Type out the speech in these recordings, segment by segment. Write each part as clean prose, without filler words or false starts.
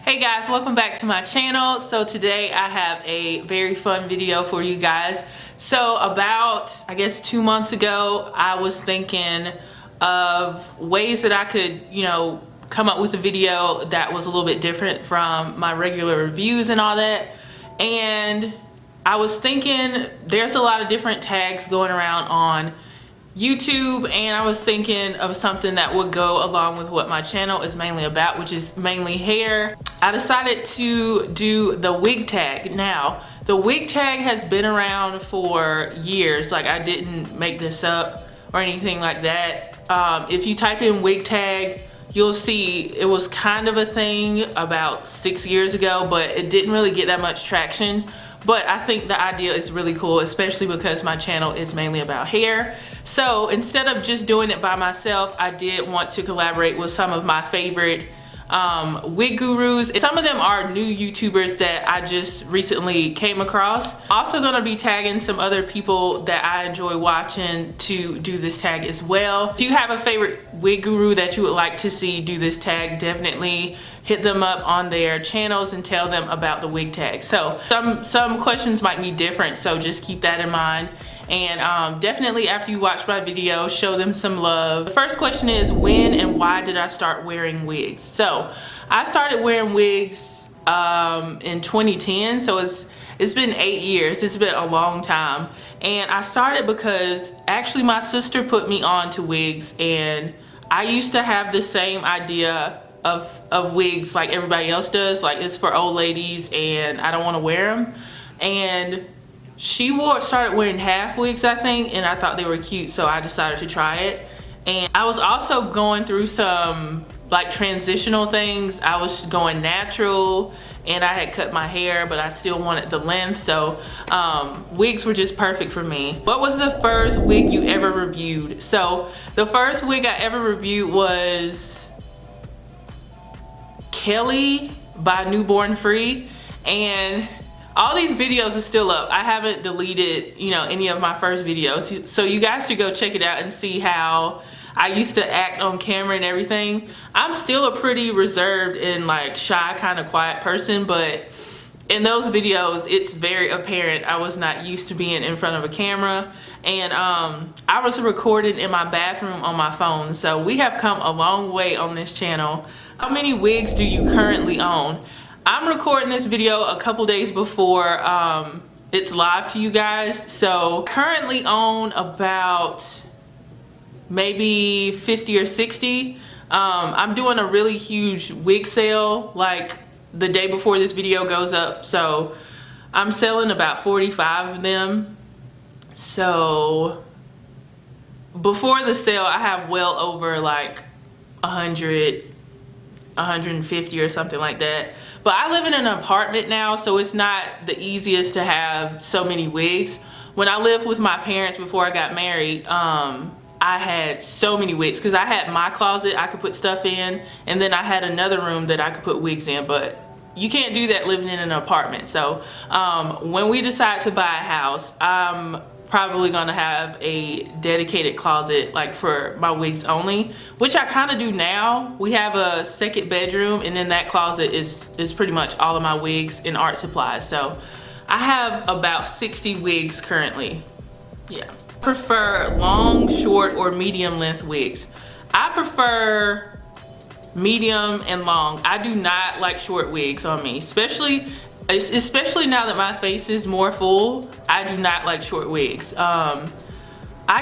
Hey guys, welcome back to my channel. So today I have a very fun video for you guys. So about, I guess 2 months ago, I was thinking of ways that I could, come up with a video that was a little bit different from my regular reviews and all that. And I was thinking there's a lot of different tags going around on YouTube, and I was thinking of something that would go along with what my channel is mainly about, which is mainly hair. I decided to do the wig tag. Now, the wig tag has been around for years. Like, I didn't make this up or anything like that. If you type in wig tag, you'll see it was kind of a thing about 6 years ago, but it didn't really get that much traction. But I think the idea is really cool, especially because my channel is mainly about hair. So instead of just doing it by myself, I did want to collaborate with some of my favorite wig gurus. Some of them are new YouTubers that I just recently came across. Also gonna be tagging some other people that I enjoy watching to do this tag as well. If you have a favorite wig guru that you would like to see do this tag, definitely hit them up on their channels and tell them about the wig tag. So some questions might be different, so just keep that in mind. And definitely after you watch my video, show them some love. The first question is, when and why did I start wearing wigs? So I started wearing wigs in 2010, so it's been 8 years. It's been a long time. And I started because actually my sister put me on to wigs, and I used to have the same idea of wigs like everybody else does, like it's for old ladies and I don't want to wear them. And she started wearing half wigs, I think, and I thought they were cute, so I decided to try it. And I was also going through some like transitional things. I was going natural and I had cut my hair, but I still wanted the length, so wigs were just perfect for me. What was the first wig you ever reviewed? So the first wig I ever reviewed was Kelly by Newborn Free, and all these videos are still up. I haven't deleted, any of my first videos, so you guys should go check it out and see how I used to act on camera and everything. I'm still a pretty reserved and like shy kind of quiet person, but in those videos it's very apparent I was not used to being in front of a camera. And I was recording in my bathroom on my phone, so we have come a long way on this channel. How many wigs do you currently own? I'm recording this video a couple days before it's live to you guys, so currently own about maybe 50 or 60. I'm doing a really huge wig sale like the day before this video goes up, so I'm selling about 45 of them. So before the sale I have well over like 100, 150 or something like that. But I live in an apartment now, so it's not the easiest to have so many wigs. When I lived with my parents before I got married, I had so many wigs because I had my closet I could put stuff in, and then I had another room that I could put wigs in, but you can't do that living in an apartment. So when we decide to buy a house, I'm probably gonna have a dedicated closet like for my wigs only, which I kind of do now. We have a second bedroom, and in that closet is pretty much all of my wigs and art supplies. So I have about 60 wigs currently. Yeah. Prefer long, short, or medium length wigs? I prefer medium and long. I do not like short wigs on me, especially now that my face is more full. I do not like short wigs. I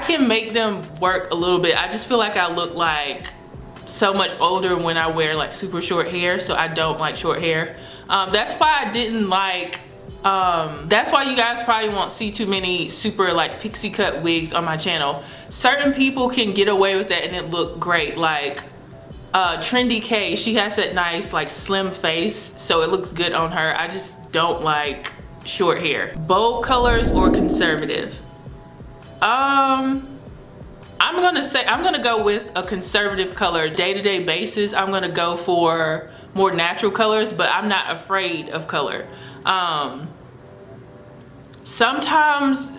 can make them work a little bit. I just feel like I look like so much older when I wear like super short hair, so I don't like short hair. That's why I didn't like that's why you guys probably won't see too many super like pixie cut wigs on my channel. Certain people can get away with that and it look great, like Trendy K. She has that nice like slim face, so it looks good on her. I just don't like short hair. Bold colors or conservative? I'm gonna go with a conservative color. Day-to-day basis, I'm gonna go for more natural colors, but I'm not afraid of color. Sometimes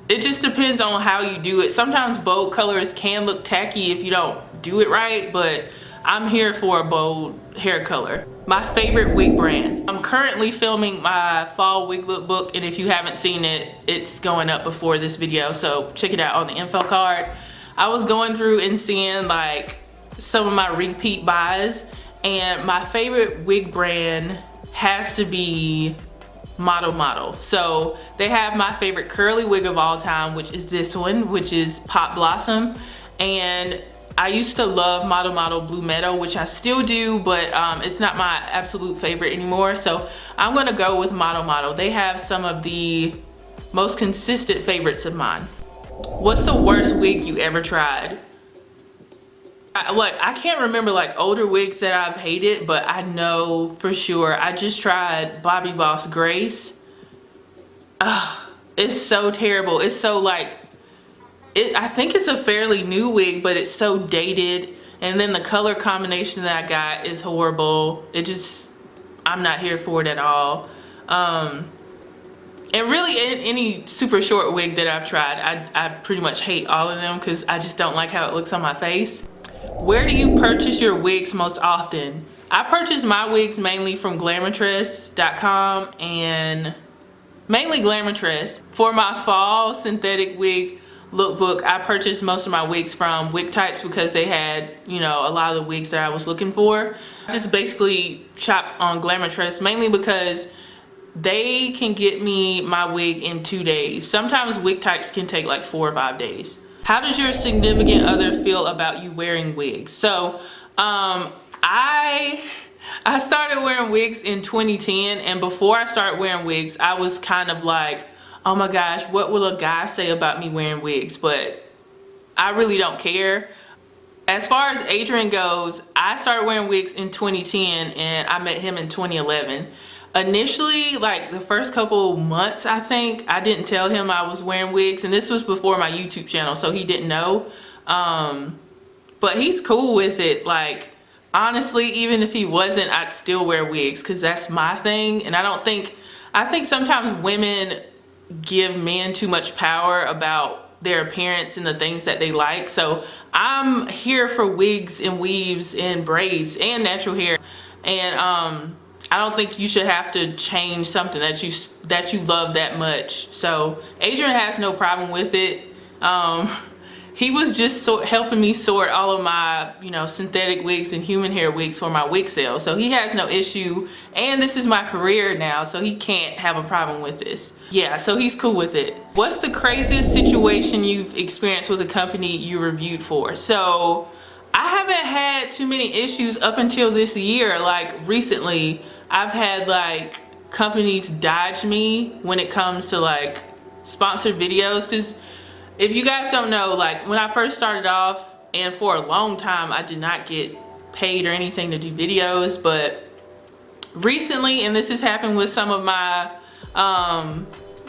it just depends on how you do it. Sometimes bold colors can look tacky if you don't do it right, but I'm here for a bold hair color. My favorite wig brand. I'm currently filming my fall wig lookbook, and if you haven't seen it, it's going up before this video, so check it out on the info card. I was going through and seeing like some of my repeat buys, and my favorite wig brand has to be Model. So they have my favorite curly wig of all time, which is this one, which is Pop Blossom. And I used to love Model Blue Meadow, which I still do, but it's not my absolute favorite anymore. So I'm gonna go with Model. They have some of the most consistent favorites of mine. What's the worst wig you ever tried? I can't remember like older wigs that I've hated, but I know for sure I just tried Bobbi Boss Grace. It's so terrible. It's so like, I think it's a fairly new wig, but it's so dated, and then the color combination that I got is horrible. I'm not here for it at all. And really any super short wig that I've tried, I pretty much hate all of them because I just don't like how it looks on my face. Where do you purchase your wigs most often? I purchase my wigs mainly from Glamourtress.com, and mainly Glamourtress. For my fall synthetic wig lookbook, I purchased most of my wigs from Wig Types because they had, you know, a lot of the wigs that I was looking for. I just basically shop on Glamourtress mainly because they can get me my wig in 2 days. Sometimes Wig Types can take like 4 or 5 days. How does your significant other feel about you wearing wigs? So I started wearing wigs in 2010, and before I started wearing wigs, I was kind of like, oh my gosh, what will a guy say about me wearing wigs? But I really don't care. As far as Adrian goes, I started wearing wigs in 2010 and I met him in 2011. Initially, like the first couple months, I think, I didn't tell him I was wearing wigs, and this was before my YouTube channel, so he didn't know. But he's cool with it. Like, honestly, even if he wasn't, I'd still wear wigs because that's my thing. And I think sometimes women give men too much power about their appearance and the things that they like. So I'm here for wigs and weaves and braids and natural hair. And I don't think you should have to change something that you love that much. So Adrian has no problem with it. He was just helping me sort all of my, you know, synthetic wigs and human hair wigs for my wig sale. So he has no issue, and this is my career now, so he can't have a problem with this. Yeah, so he's cool with it. What's the craziest situation you've experienced with a company you reviewed for? So I haven't had too many issues up until this year. Like recently, I've had like companies dodge me when it comes to like sponsored videos, because if you guys don't know, like when I first started off, and for a long time, I did not get paid or anything to do videos, but recently, and this has happened with some of my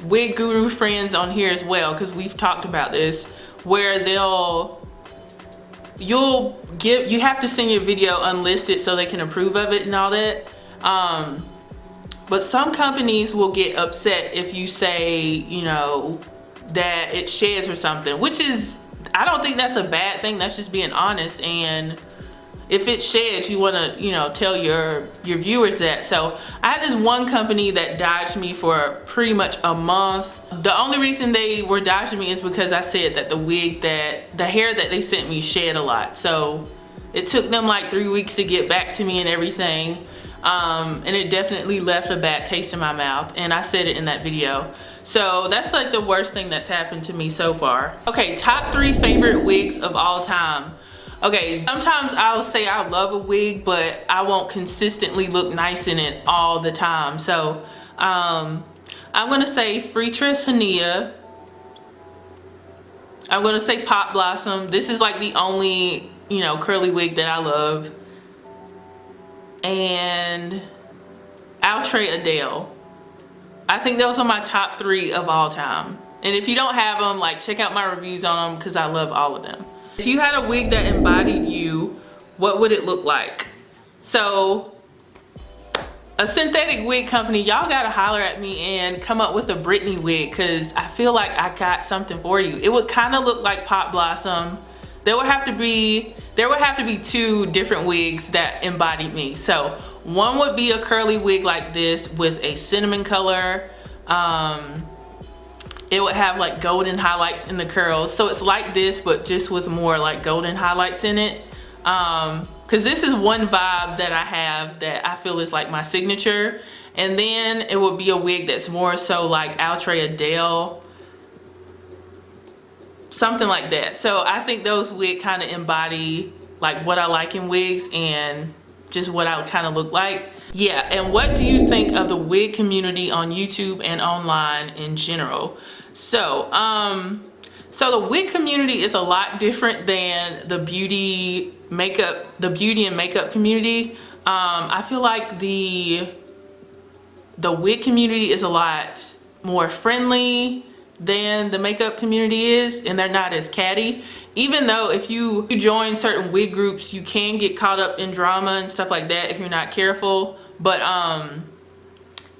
wig guru friends on here as well, because we've talked about this, where you have to send your video unlisted so they can approve of it and all that. But some companies will get upset if you say, you know, that it sheds or something, which is, I don't think that's a bad thing. That's just being honest. And if it sheds, you want to, you know, tell your viewers that. So I had this one company that dodged me for pretty much a month. The only reason they were dodging me is because I said that the hair that they sent me shed a lot. So it took them like 3 weeks to get back to me and everything. And it definitely left a bad taste in my mouth, and I said it in that video. So that's like the worst thing that's happened to me so far. Okay, top 3 favorite wigs of all time. Okay, sometimes I'll say I love a wig, but I won't consistently look nice in it all the time. So I'm gonna say Freetress Hania. I'm gonna say Pop Blossom. This is like the only, you know, curly wig that I love. And Outre Adele. I think those are my top 3 of all time. And if you don't have them, like, check out my reviews on them because I love all of them. If you had a wig that embodied you, what would it look like? So a synthetic wig company, y'all gotta holler at me and come up with a Britney wig, because I feel like I got something for you. It would kind of look like Pop Blossom. there would have to be 2 different wigs that embodied me. So one would be a curly wig like this with a cinnamon color. It would have like golden highlights in the curls, so it's like this but just with more like golden highlights in it, because this is one vibe that I have that I feel is like my signature. And then it would be a wig that's more so like Outre Adele, something like that. So I think those wigs kind of embody like what I like in wigs and just what I kind of look like. Yeah, and what do you think of the wig community on YouTube and online in general? So so the wig community is a lot different than the beauty and makeup community. I feel like the wig community is a lot more friendly than the makeup community is, and they're not as catty. Even though if you join certain wig groups, you can get caught up in drama and stuff like that if you're not careful. But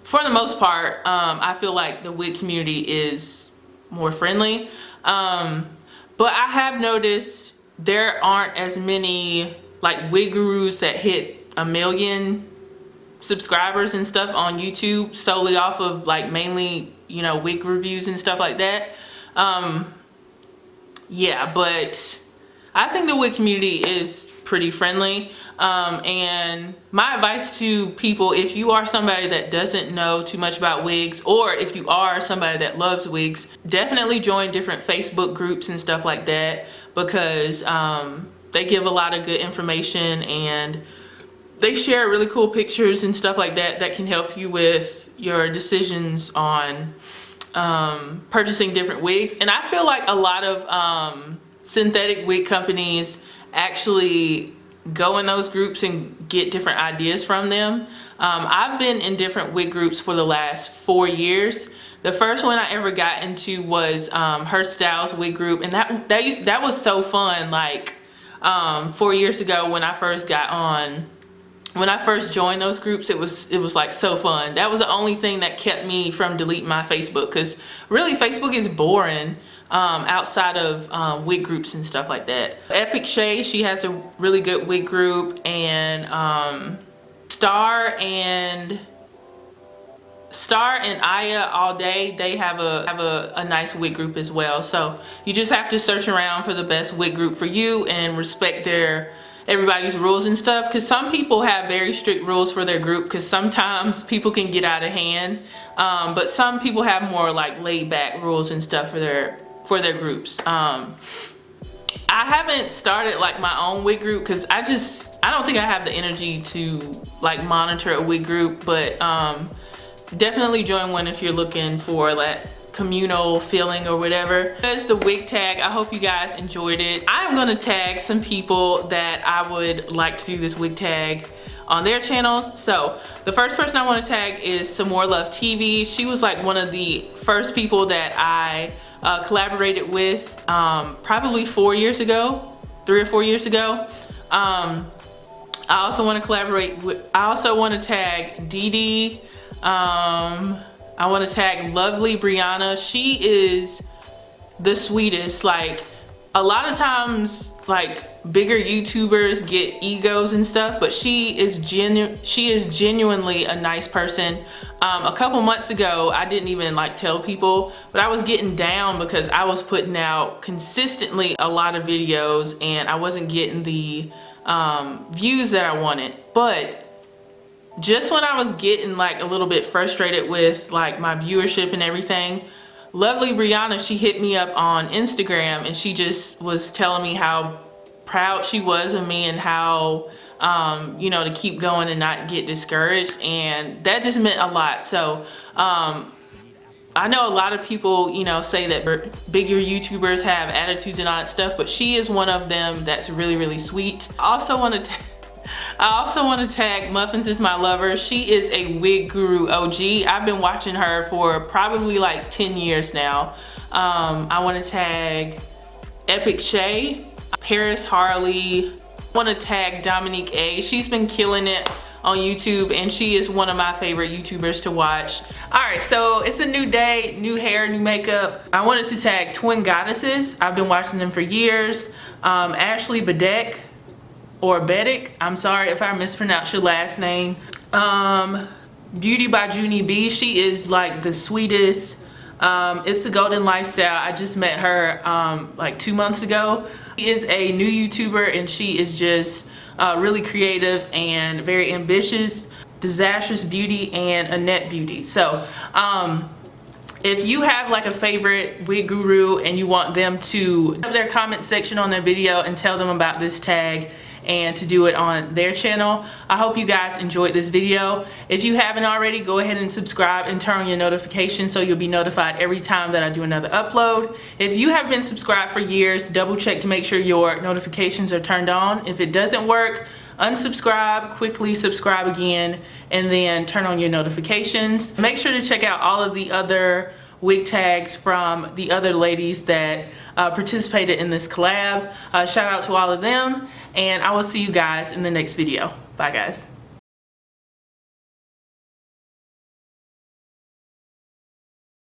for the most part, I feel like the wig community is more friendly. But I have noticed there aren't as many like wig gurus that hit 1 million subscribers and stuff on YouTube solely off of like mainly, you know, wig reviews and stuff like that. Yeah, but I think the wig community is pretty friendly. And my advice to people, if you are somebody that doesn't know too much about wigs, or if you are somebody that loves wigs, definitely join different Facebook groups and stuff like that, because they give a lot of good information and they share really cool pictures and stuff like that that can help you with your decisions on purchasing different wigs. And I feel like a lot of synthetic wig companies actually go in those groups and get different ideas from them. I've been in different wig groups for the last 4 years. The first one I ever got into was Her Styles wig group, and that was so fun. Like 4 years ago when I first joined those groups, it was like so fun. That was the only thing that kept me from deleting my Facebook, because really Facebook is boring outside of wig groups and stuff like that. EpicShae, she has a really good wig group, and Star and Aya All Day, they have a nice wig group as well. So you just have to search around for the best wig group for you and respect everybody's rules and stuff, because some people have very strict rules for their group, because sometimes people can get out of hand, but some people have more like laid back rules and stuff for their groups. I haven't started like my own wig group because I don't think I have the energy to like monitor a wig group, but definitely join one if you're looking for that communal feeling or whatever. That's the wig tag. I hope you guys enjoyed it. I'm gonna tag some people that I would like to do this wig tag on their channels. So the first person I want to tag is Samore Love TV. She was like one of the first people that I collaborated with probably 4 years ago, 3 or 4 years ago. I also want to tag Dee Dee. I want to tag lovely Bryana. She is the sweetest. Like a lot of times like bigger YouTubers get egos and stuff, but she is genuinely a nice person. A couple months ago, I didn't even like tell people, but I was getting down because I was putting out consistently a lot of videos and I wasn't getting the views that I wanted. But just when I was getting like a little bit frustrated with like my viewership and everything, lovely Bryana, she hit me up on Instagram and she just was telling me how proud she was of me and how you know, to keep going and not get discouraged, and that just meant a lot. So I know a lot of people, you know, say that bigger YouTubers have attitudes and all that stuff, but she is one of them that's really, really sweet. I also want to tag MuffinsIsMyLover. She is a wig guru OG. I've been watching her for probably like 10 years now. I want to tag EpicShae, Harley. I want to tag Dominique A. She's been killing it on YouTube, and she is one of my favorite YouTubers to watch. Alright, so it's a new day, new hair, new makeup. I wanted to tag TwinGoddesses. I've been watching them for years. Ashley Bedeck, or Bedeck, I'm sorry if I mispronounced your last name. Beauty by JeunieB, she is like the sweetest. It's a golden lifestyle. I just met her like 2 months ago. She is a new YouTuber and she is just really creative and very ambitious. Dizastrous Beauty and Annette Beauty. So if you have like a favorite wig guru and you want them to put their comment section on their video and tell them about this tag and to do it on their channel. I hope you guys enjoyed this video. If you haven't already, go ahead and subscribe and turn on your notifications so you'll be notified every time that I do another upload. If you have been subscribed for years, double check to make sure your notifications are turned on. If it doesn't work, unsubscribe, quickly subscribe again, and then turn on your notifications. Make sure to check out all of the other wig tags from the other ladies that participated in this collab. Shout out to all of them, and I will see you guys in the next video. Bye guys.